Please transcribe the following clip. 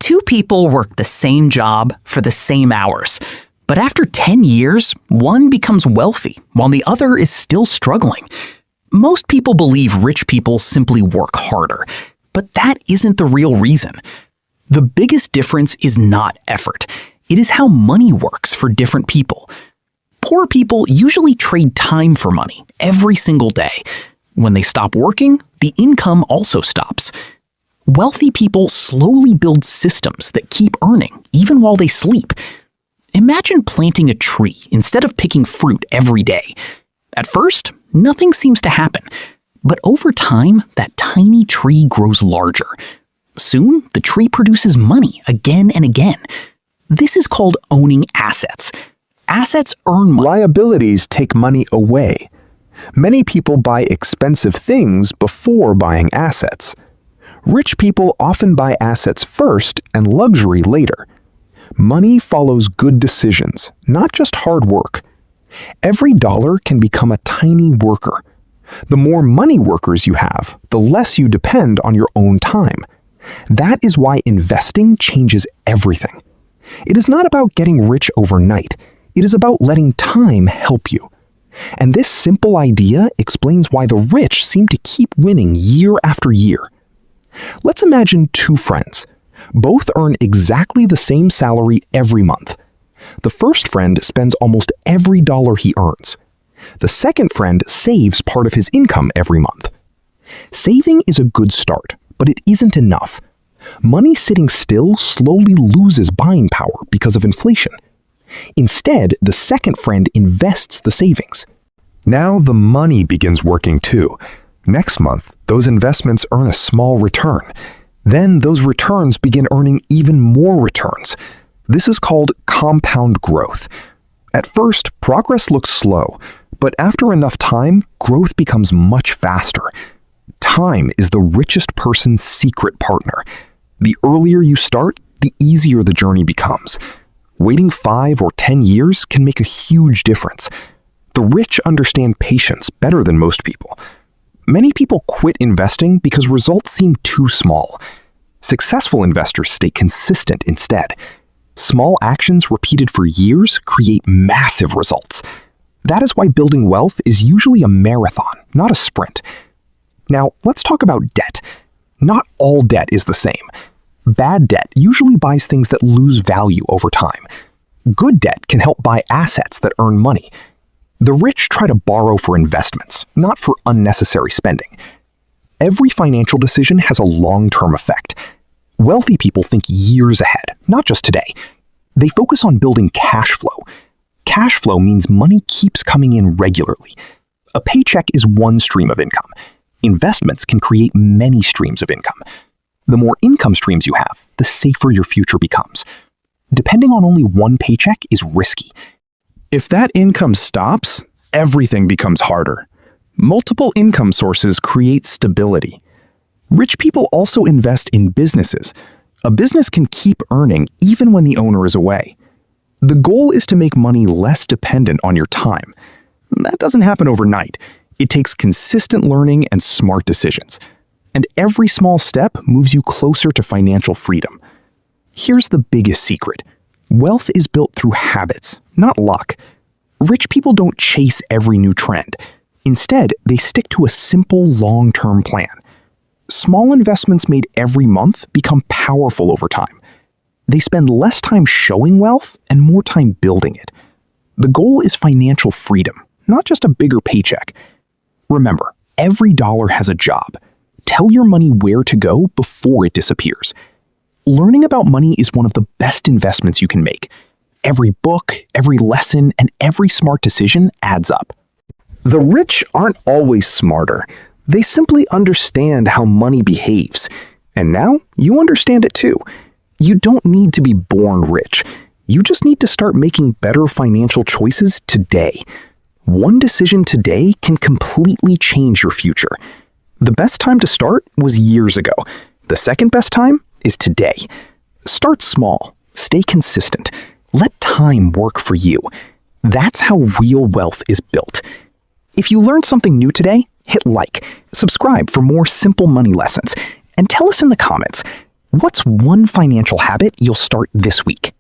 Two people work the same job for the same hours, but after 10 years, one becomes wealthy while the other is still struggling. Most people believe rich people simply work harder, but that isn't the real reason. The biggest difference is not effort. It is how money works for different people. Poor people usually trade time for money every single day. When they stop working, the income also stops. Wealthy people slowly build systems that keep earning even while they sleep. Imagine planting a tree instead of picking fruit every day. At first, nothing seems to happen, but over time, that tiny tree grows larger. Soon, the tree produces money again and again. This is called owning assets. Assets earn money. Liabilities take money away. Many people buy expensive things before buying assets. Rich people often buy assets first and luxury later. Money follows good decisions, not just hard work. Every dollar can become a tiny worker. The more money workers you have, the less you depend on your own time. That is why investing changes everything. It is not about getting rich overnight. It is about letting time help you. And this simple idea explains why the rich seem to keep winning year after year. Let's imagine two friends. Both earn exactly the same salary every month. The first friend spends almost every dollar he earns. The second friend saves part of his income every month. Saving is a good start, but it isn't enough. Money sitting still slowly loses buying power because of inflation. Instead, the second friend invests the savings. Now the money begins working too. Next month, those investments earn a small return. Then those returns begin earning even more returns. This is called compound growth. At first, progress looks slow, but after enough time, growth becomes much faster. Time is the richest person's secret partner. The earlier you start, the easier the journey becomes. Waiting 5 or 10 years can make a huge difference. The rich understand patience better than most people. Many people quit investing because results seem too small. Successful investors stay consistent instead. Small actions repeated for years create massive results. That is why building wealth is usually a marathon, not a sprint. Now, let's talk about debt. Not all debt is the same. Bad debt usually buys things that lose value over time. Good debt can help buy assets that earn money. The rich try to borrow for investments, not for unnecessary spending. Every financial decision has a long-term effect. Wealthy people think years ahead, not just today. They focus on building cash flow. Cash flow means money keeps coming in regularly. A paycheck is one stream of income. Investments can create many streams of income. The more income streams you have, the safer your future becomes. Depending on only one paycheck is risky. If that income stops, everything becomes harder. Multiple income sources create stability. Rich people also invest in businesses. A business can keep earning even when the owner is away. The goal is to make money less dependent on your time. That doesn't happen overnight. It takes consistent learning and smart decisions. And every small step moves you closer to financial freedom. Here's the biggest secret. Wealth is built through habits, not luck. Rich people don't chase every new trend. Instead, they stick to a simple long-term plan. Small investments made every month become powerful over time. They spend less time showing wealth and more time building it. The goal is financial freedom, not just a bigger paycheck. Remember, every dollar has a job. Tell your money where to go before it disappears. Learning about money is one of the best investments you can make. Every book, every lesson, and every smart decision adds up. The rich aren't always smarter. They simply understand how money behaves. And now you understand it too. You don't need to be born rich. You just need to start making better financial choices today. One decision today can completely change your future. The best time to start was years ago. The second best time is today. Start small. Stay consistent. Let time work for you. That's how real wealth is built. If you learned something new today, hit like, subscribe for more simple money lessons, and tell us in the comments, What's one financial habit you'll start this week?